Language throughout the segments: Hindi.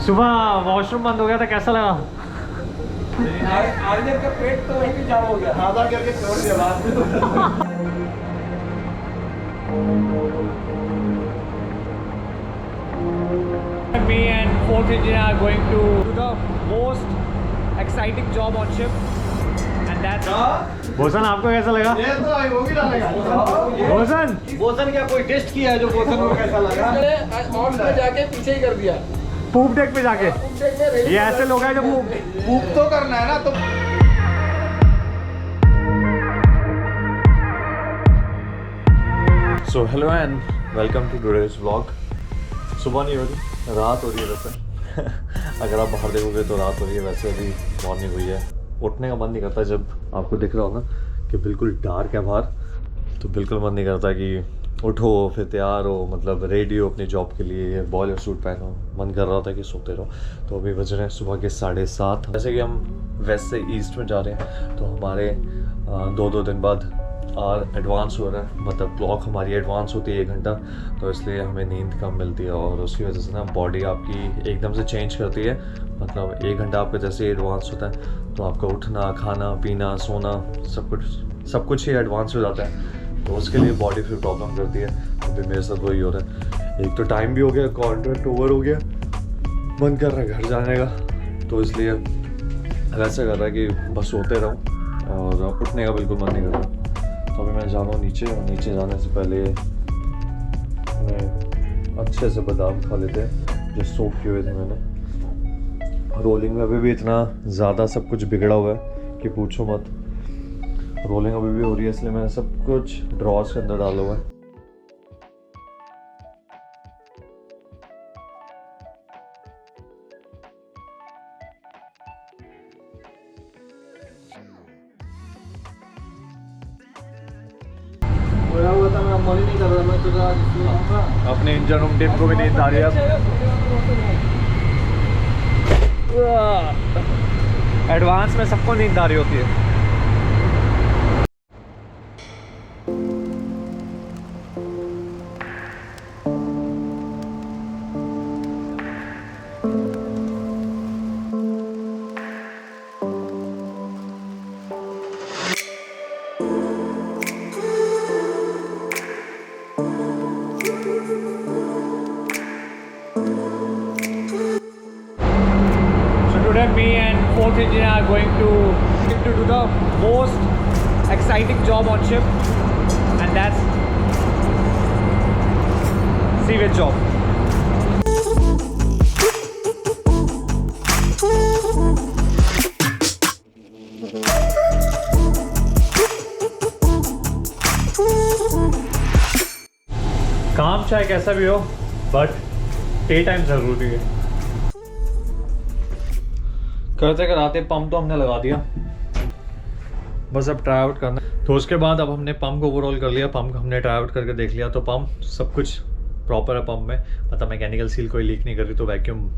सुबह वॉशरूम बंद हो गया था, कैसा लगा? आर्यन का पेट तो वहीं पे जाम हो गया, आधा करके छोड़ दिया बाद में। Me and fourth engineer are going to the most exciting job on ship, and that's. भोसन, आपको कैसा लगा? ये तो वो भी डालेगा। भोसन क्या कोई टेस्ट किया है जो भोसन को कैसा लगा? ऑन पे जाके पीछे ही कर दिया। पूप डेक पे जाके। ये ऐसे लोग हैं जो पूप तो करना है ना तो। So hello and welcome to today's vlog. सुबह नहीं हो रही, रात हो रही है वैसे। अगर आप बाहर देखोगे तो रात हो रही है, वैसे अभी मॉर्निंग हुई है। उठने का मन नहीं करता जब आपको दिख रहा हो ना कि बिल्कुल डार्क है बाहर, तो बिल्कुल मन नहीं करता कि उठो फिर तैयार हो, मतलब रेडी हो अपनी जॉब के लिए, बॉयलर सूट पहनो। मन कर रहा था कि सोते रहो। तो अभी बज रहे हैं सुबह के 7:30। जैसे कि हम वेस्ट से ईस्ट में जा रहे हैं तो हमारे 2 दिन बाद एडवांस हो रहा है, मतलब क्लॉक हमारी एडवांस होती है 1 घंटा, तो इसलिए हमें नींद कम मिलती है और उसकी वजह से ना बॉडी आपकी एकदम से चेंज करती है। मतलब 1 घंटा आपका जैसे ही एडवांस होता है तो आपका उठना, खाना पीना, सोना सब कुछ ही एडवांस हो जाता है, तो उसके लिए बॉडी फिर प्रॉब्लम करती है। अभी मेरे साथ वही हो रहा है। एक तो टाइम भी हो गया, कॉन्ट्रैक्ट ओवर हो गया, मन कर रहा है घर जाने का, तो इसलिए ऐसा कर रहा है कि बस सोते रहूँ और उठने का बिल्कुल मन नहीं कर रहा। तो अभी मैं जा रहा हूँ नीचे, और नीचे जाने से पहले मैं अच्छे से बादाम खा लेते हैं जो सोक किए हुए थे मैंने। रोलिंग में अभी भी इतना ज़्यादा सब कुछ बिगड़ा हुआ है कि पूछो मत। रोलिंग अभी भी हो रही है, इसलिए मैंने सब कुछ ड्रॉर्स के अंदर डाला हुआ है। हुआ था, मैं मन ही नहीं कर रहा, मैं तो अपने इंजन रूम टीम को भी नींद आ रही है। एडवांस में सबको नींद आ रही होती है। Me and fourth engineer are going to do the most exciting job on ship, and that's sewage job. काम चाहे कैसा भी हो, बट डे टाइम जरूरी है। करते कराते पंप तो हमने लगा दिया, बस अब ट्राई आउट करना। तो उसके बाद अब हमने पंप को ओवरऑल कर लिया, पंप हमने ट्राई आउट करके देख लिया, तो पंप सब कुछ प्रॉपर है पंप में, मतलब मैकेनिकल सील कोई लीक नहीं कर रही, तो वैक्यूम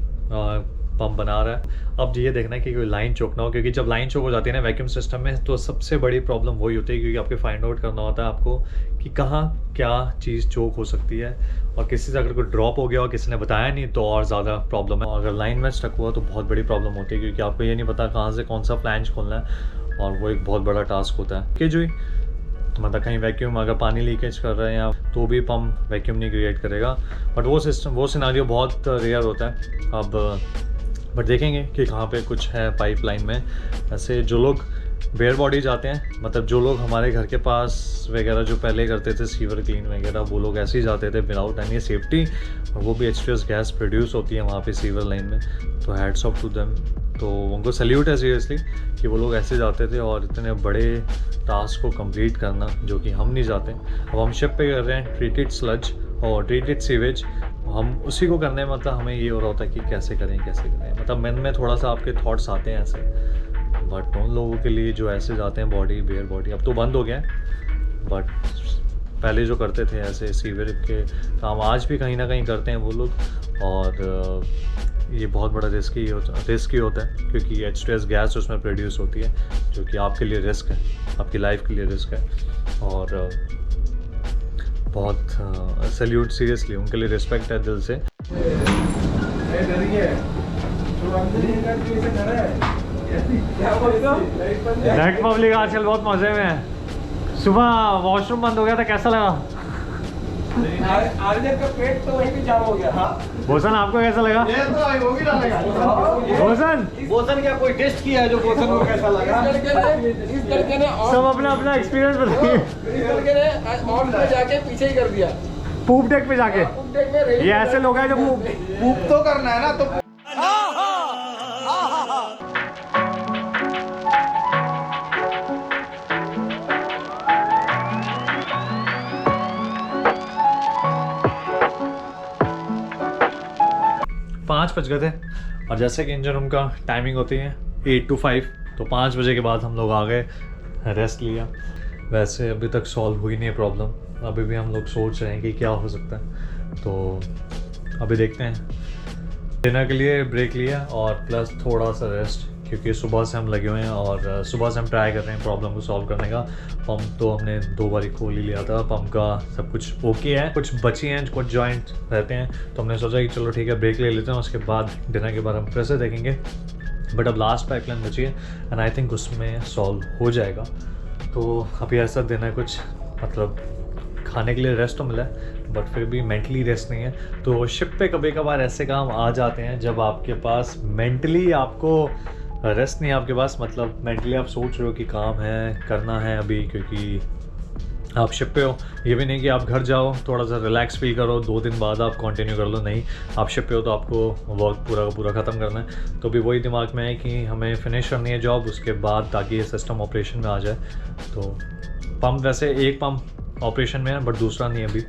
पंप बना रहा है। अब ये देखना है कि कोई लाइन चोक ना हो, क्योंकि जब लाइन चोक हो जाती है ना वैक्यूम सिस्टम में, तो सबसे बड़ी प्रॉब्लम वही होती है, क्योंकि आपको फाइंड आउट करना होता है आपको कि कहाँ क्या चीज़ चोक हो सकती है, और किसी से अगर कोई ड्रॉप हो गया और किसी ने बताया नहीं तो और ज़्यादा प्रॉब्लम है। और अगर लाइन में स्टक हुआ तो बहुत बड़ी प्रॉब्लम होती है, क्योंकि आपको ये नहीं पता कहाँ से कौन सा फ्लैंज खोलना है, और वो एक बहुत बड़ा टास्क होता है। कि जो मतलब कहीं वैक्यूम अगर पानी लीकेज कर रहे हैं या तो भी पंप वैक्यूम नहीं क्रिएट करेगा, बट वो सिनारियो बहुत रेयर होता है। अब बट देखेंगे कि कहाँ पे कुछ है पाइपलाइन में। ऐसे जो लोग बेयर बॉडी जाते हैं, मतलब जो लोग हमारे घर के पास वगैरह जो पहले करते थे सीवर क्लीन वगैरह, वो लोग ऐसे ही जाते थे विदाउट एनी सेफ्टी, और वो भी H2S गैस प्रोड्यूस होती है वहाँ पे सीवर लाइन में, तो हैट्स ऑफ टू देम। तो उनको सैल्यूट है सीरियसली कि वो लोग ऐसे जाते थे, और इतने बड़े टास्क को कंप्लीट करना जो कि हम नहीं जाते। अब हम शिप पे कर रहे हैं ट्रीटेड स्लज और ट्रीटेड सीवेज, हम उसी को करने में मतलब हमें ये हो रहा होता है कि कैसे करें। मतलब मन में थोड़ा सा आपके थॉट्स आते हैं ऐसे, बट उन लोगों के लिए जो ऐसे जाते हैं बॉडी बेयर बॉडी, अब तो बंद हो गया है, बट पहले जो करते थे ऐसे सीवर के काम आज भी कहीं ना कहीं करते हैं वो लोग, और ये बहुत बड़ा रिस्की होता है, क्योंकि H2S गैस उसमें प्रोड्यूस होती है, जो कि आपके लिए रिस्क है, आपकी लाइफ के लिए रिस्क है। और बहुत सैल्यूट, सीरियसली उनके लिए रिस्पेक्ट है दिल से। नेट पब्लिक आजकल बहुत मजे में है। सुबह वॉशरूम बंद हो गया था, कैसा लगा? आर्यन का पेट तो वहीं पे जाम हो गया। भोसन आपको कैसा लगा? ये तो वो भी डालेगा। भोसन भोसन क्या कोई टेस्ट किया है जो भोसन को कैसा लगा? इस लड़के ने सब अपना अपना एक्सपीरियंस बताइए। इस लड़के ने ऑन पे जाके पीछे ही कर दिया। पूप डेक पे जाके डेक में रेडी ये ऐसे लोग हैं जो पूप तो करना है ना तो पाँच बज गए थे और जैसे कि इंजन रूम का टाइमिंग होती है 8 to 5, तो 5 बजे के बाद हम लोग आ गए, रेस्ट लिया। वैसे अभी तक सॉल्व हुई नहीं है प्रॉब्लम, अभी भी हम लोग सोच रहे हैं कि क्या हो सकता है, तो अभी देखते हैं। डिनर के लिए ब्रेक लिया और प्लस थोड़ा सा रेस्ट, क्योंकि सुबह से हम लगे हुए हैं और सुबह से हम ट्राई कर रहे हैं प्रॉब्लम को सॉल्व करने का। पंप तो हमने 2 बार खोल ही लिया था, पंप का सब कुछ ओके है, कुछ बची हैं, कुछ जॉइंट रहते हैं, तो हमने सोचा कि चलो ठीक है ब्रेक ले लेते हैं, उसके बाद डिनर के बाद हम फिर से देखेंगे। बट अब लास्ट पाइपलाइन बची है एंड आई थिंक उसमें सॉल्व हो जाएगा। तो अभी ऐसा दिन है कुछ, मतलब खाने के लिए रेस्ट तो मिला है बट फिर भी मेंटली रेस्ट नहीं है। तो शिप पे कभी कभार ऐसे काम आ जाते हैं जब आपके पास मेंटली आपको रेस्ट नहीं है, आपके पास मतलब मेंटली आप सोच रहे हो कि काम है, करना है अभी, क्योंकि आप शिप पे हो। ये भी नहीं कि आप घर जाओ थोड़ा सा रिलैक्स फील करो, 2 दिन बाद आप कंटिन्यू कर लो, नहीं, आप शिप पे हो तो आपको वर्क पूरा का पूरा ख़त्म करना है। तो भी वही दिमाग में है कि हमें फिनिश करनी है जॉब, उसके बाद ताकि ये सिस्टम ऑपरेशन में आ जाए। तो पंप, वैसे एक पंप ऑपरेशन में है बट दूसरा नहीं अभी,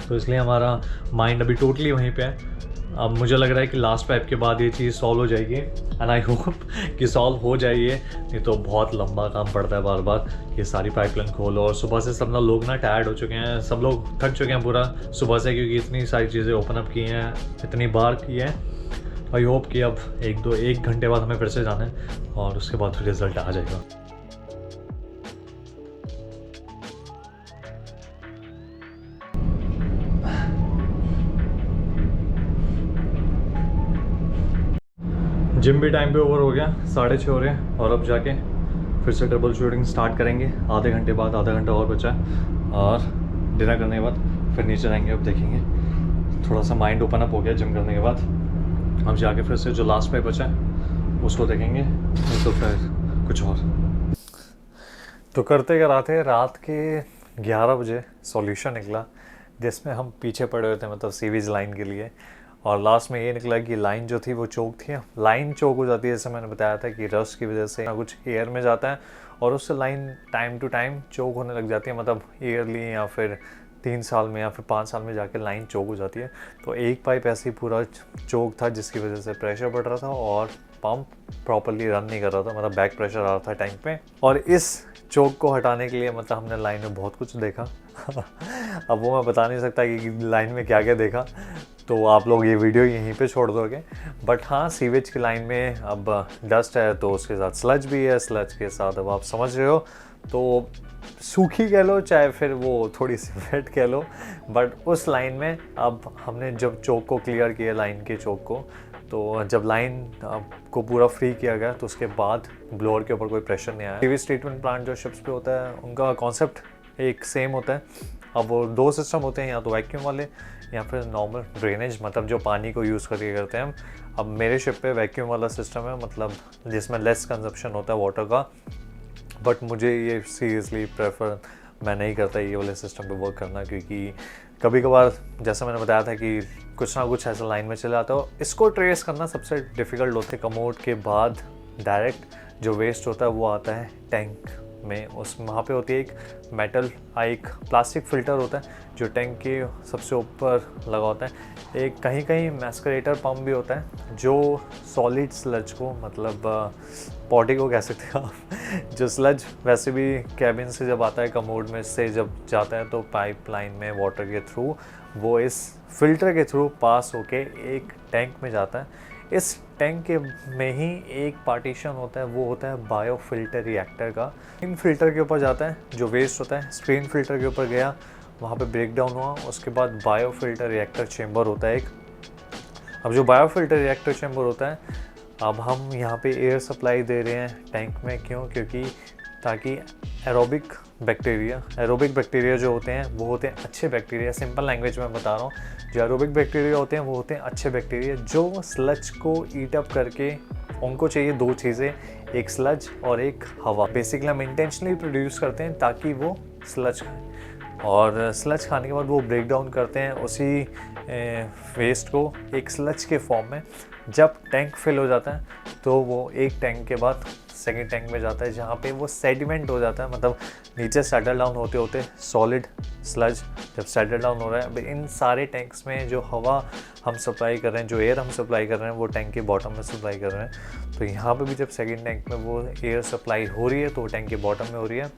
तो इसलिए हमारा माइंड अभी टोटली वहीं पे है। अब मुझे लग रहा है कि लास्ट पाइप के बाद ये चीज़ सॉल्व हो जाएगी एंड आई होप कि सॉल्व हो जाइए, नहीं तो बहुत लंबा काम पड़ता है बार बार ये सारी पाइपलाइन खोलो। और सुबह से सब लोग ना टायर्ड हो चुके हैं, सब लोग थक चुके हैं पूरा सुबह से, क्योंकि इतनी सारी चीज़ें ओपन अप की हैं, इतनी बार की है। आई होप कि अब 1 घंटे बाद हमें फिर से जाना है और उसके बाद फिर रिजल्ट आ जाएगा। जिम भी टाइम पे ओवर हो गया, 6:30 हो रहे हैं और अब जाके फिर से ट्रबल शूटिंग स्टार्ट करेंगे आधे घंटे बाद। आधा घंटा और बचा है और डिनर करने के बाद फिर नीचे जाएंगे। अब देखेंगे, थोड़ा सा माइंड ओपन अप हो गया जिम करने के बाद। अब जाके फिर से जो लास्ट पे बचा है उसको देखेंगे, नहीं तो फिर कुछ और। तो करते कराते रात के 11 बजे सॉल्यूशन निकला, जिसमें हम पीछे पड़े हुए थे, मतलब सीवीज लाइन के लिए। और लास्ट में ये निकला कि लाइन जो थी वो चोक थी। लाइन चोक हो जाती है, जैसे मैंने बताया था कि रस्ट की वजह से ना कुछ एयर में जाता है और उससे लाइन टाइम टू टाइम चोक होने लग जाती है, मतलब ईयरली या फिर 3 साल में या फिर 5 साल में जाके लाइन चोक हो जाती है। तो एक पाइप ऐसे ही पूरा चोक था, जिसकी वजह से प्रेशर बढ़ रहा था और पंप प्रॉपरली रन नहीं कर रहा था, मतलब बैक प्रेशर आ रहा था टैंक पे। और इस चोक को हटाने के लिए मतलब हमने लाइन में बहुत कुछ देखा अब वो मैं बता नहीं सकता कि लाइन में क्या क्या देखा, तो आप लोग ये वीडियो यहीं पे छोड़ दोगे। बट हाँ, सीवेज की लाइन में अब डस्ट है तो उसके साथ स्लज भी है, स्लज के साथ अब आप समझ रहे हो, तो सूखी कह लो चाहे फिर वो थोड़ी सी वेट कह लो, बट उस लाइन में अब हमने जब चोक को क्लियर किया, लाइन के चोक को, तो जब लाइन को पूरा फ्री किया गया तो उसके बाद ब्लोअर के ऊपर कोई प्रेशर नहीं आया। सीवेज ट्रीटमेंट प्लांट जो शिप्स पे होता है उनका कॉन्सेप्ट एक सेम होता है। अब वो 2 सिस्टम होते हैं, या तो वैक्यूम वाले या फिर नॉर्मल ड्रेनेज, मतलब जो पानी को यूज़ करके करते हैं हम। अब मेरे शिप पे वैक्यूम वाला सिस्टम है, मतलब जिसमें लेस कंजप्शन होता है वाटर का, बट मुझे ये सीरियसली प्रेफर मैं नहीं करता ये वाले सिस्टम पे वर्क करना, क्योंकि कभी कभार जैसा मैंने बताया था कि कुछ ना कुछ ऐसा लाइन में चला आता हो। इसको ट्रेस करना सबसे डिफ़िकल्ट होता है। कमोड के बाद डायरेक्ट जो वेस्ट होता है वो आता है टैंक में, उस वहाँ पे होती है एक मेटल, एक प्लास्टिक फ़िल्टर होता है जो टैंक के सबसे ऊपर लगा होता है। एक कहीं कहीं मैस्करेटर पंप भी होता है जो सॉलिड स्लज को, मतलब पॉटी को कह सकते हैं आप जो स्लज वैसे भी कैबिन से जब आता है, कमोड में से जब जाता है तो पाइपलाइन में वाटर के थ्रू वो इस फिल्टर के थ्रू पास होके एक टैंक में जाता है। इस टैंक के में ही एक पार्टीशन होता है, वो होता है बायो फिल्टर रिएक्टर का। इन फिल्टर के ऊपर जाता है जो वेस्ट होता है, स्क्रीन फिल्टर के ऊपर गया, वहाँ पे ब्रेक डाउन हुआ, उसके बाद बायो फिल्टर रिएक्टर चेम्बर होता है एक। अब जो बायोफिल्टर रिएक्टर चैम्बर होता है, अब हम यहाँ पे एयर सप्लाई दे रहे हैं टैंक में। क्यों? क्योंकि ताकि एरोबिक बैक्टीरिया जो होते हैं वो होते हैं अच्छे बैक्टीरिया। सिंपल लैंग्वेज में बता रहा हूँ, जो एरोबिक बैक्टीरिया होते हैं वो होते हैं अच्छे बैक्टीरिया जो स्लज को ईट अप करके, उनको चाहिए दो चीज़ें, एक स्लज और एक हवा। बेसिकली हम इंटेंशनली प्रोड्यूस करते हैं ताकि वो स्लज खाएं, और स्लज खाने के बाद वो ब्रेक डाउन करते हैं उसी वेस्ट को एक स्लज के फॉर्म में। जब टैंक फिल हो जाता है तो वो एक टैंक के बाद सेकेंड टैंक में जाता है, जहाँ पे वो सेडिमेंट हो जाता है, मतलब नीचे सेटल डाउन होते होते सॉलिड स्लज जब सेटल डाउन हो रहा है। इन सारे टैंक्स में जो हवा हम सप्लाई कर रहे हैं, जो एयर हम सप्लाई कर रहे हैं, वो टैंक के बॉटम में सप्लाई कर रहे हैं। तो यहाँ पे भी जब सेकेंड टैंक में वो एयर सप्लाई हो रही है तो वो टैंक के बॉटम में हो रही है,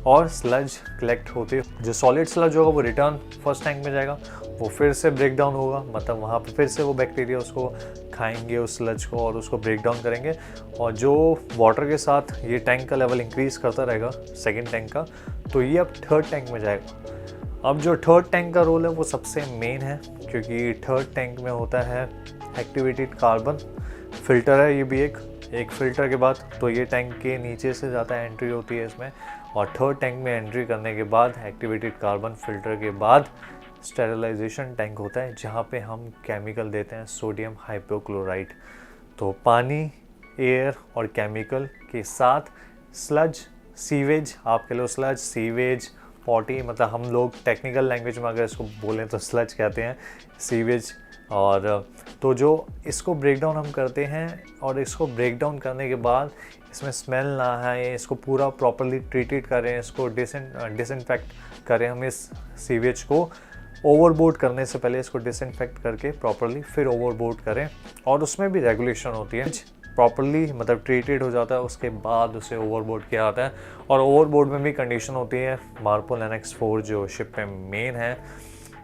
और स्लज कलेक्ट होते, जो सॉलिड स्लज होगा वो रिटर्न फर्स्ट टैंक में जाएगा, वो फिर से ब्रेक डाउन होगा, मतलब वहाँ पे फिर से वो बैक्टीरिया उसको खाएंगे उस स्लज को और उसको ब्रेक डाउन करेंगे, और जो वाटर के साथ ये टैंक का लेवल इंक्रीज करता रहेगा सेकंड टैंक का, तो ये अब थर्ड टैंक में जाएगा। अब जो थर्ड टैंक का रोल है वो सबसे मेन है, क्योंकि थर्ड टैंक में होता है एक्टिवेटेड कार्बन फिल्टर है, ये भी एक फिल्टर के बाद तो ये टैंक के नीचे से जाता है, एंट्री होती है इसमें, और थर्ड टैंक में एंट्री करने के बाद एक्टिवेटेड कार्बन फिल्टर के बाद स्टेरिलाइजेशन टैंक होता है, जहाँ पे हम केमिकल देते हैं सोडियम हाइपोक्लोराइड। तो पानी, एयर और केमिकल के साथ स्लज, सीवेज, आप कह लो स्लज, सीवेज, पॉटी, मतलब हम लोग टेक्निकल लैंग्वेज में अगर इसको बोलें तो स्लज कहते हैं, सीवेज। और तो जो इसको ब्रेक डाउन हम करते हैं, और इसको ब्रेक डाउन करने के बाद इसमें स्मेल ना आए, इसको पूरा प्रॉपरली ट्रीटेड करें, इसको डिसइंफेक्ट करें हम इस सीवेज को। ओवरबोर्ड करने से पहले इसको डिसइंफेक्ट करके प्रॉपरली फिर ओवरबोर्ड करें, और उसमें भी रेगुलेशन होती है, प्रॉपरली मतलब ट्रीटेड हो जाता है, उसके बाद उसे ओवरबोर्ड किया जाता है। और ओवरबोर्ड में भी कंडीशन होती है, मार्पोल NX4 जो शिप पे मेन है,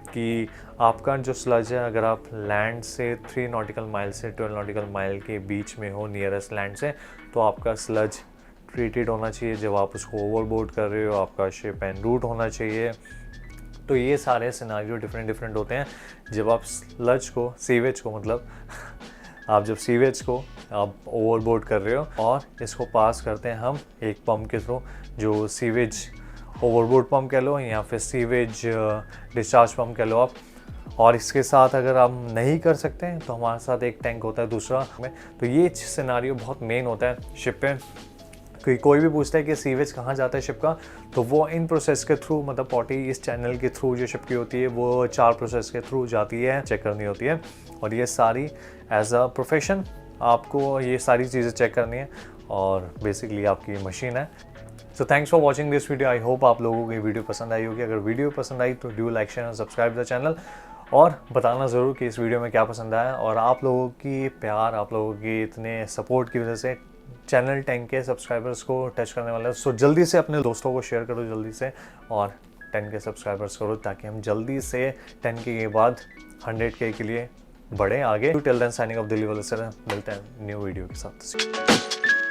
कि आपका जो स्लज है, अगर आप लैंड से 3 नॉटिकल माइल से 12 नॉटिकल माइल के बीच में हो नियरेस्ट लैंड से, तो आपका स्लज ट्रीटेड होना चाहिए। जब आप उसको ओवरबोर्ड कर रहे हो, आपका शिप एन रूट होना चाहिए। तो ये सारे सिनारियो डिफरेंट होते हैं जब आप स्लज को, सीवेज को, मतलब आप जब सीवेज को आप ओवरबोर्ड कर रहे हो, और इसको पास करते हैं हम एक पंप के थ्रू, जो सीवेज ओवरबोर्ड पंप कह लो या फिर सीवेज डिस्चार्ज पंप कह लो आप। और इसके साथ अगर आप नहीं कर सकते हैं तो हमारे साथ एक टैंक होता है दूसरा में। तो ये सिनारियो बहुत मेन होता है शिप पे, क्योंकि कोई भी पूछता है कि सीवेज कहाँ जाता है शिप का, तो वो इन प्रोसेस के थ्रू, मतलब पॉटी इस चैनल के थ्रू जो शिप की होती है वो 4 प्रोसेस के थ्रू जाती है, चेक करनी होती है। और ये सारी एज अ प्रोफेशन आपको ये सारी चीज़ें चेक करनी है, और बेसिकली आपकी मशीन है। So thanks for watching this video. I hope आप लोगों को ये वीडियो पसंद आई होगी। अगर वीडियो पसंद आई तो do like, share and subscribe the channel, और बताना ज़रूर कि इस वीडियो में क्या पसंद आया। और आप लोगों की प्यार, आप लोगों की इतने सपोर्ट की वजह से चैनल 10 के सब्सक्राइबर्स को टच करने वाला है। सो जल्दी से अपने दोस्तों को शेयर करो जल्दी से, और 10 के सब्सक्राइबर्स करो, ताकि हम जल्दी से 10K के बाद 100K के लिए बढ़े आगे। Till then signing off Delhi वाले सर, मिलते हैं न्यू वीडियो के साथ।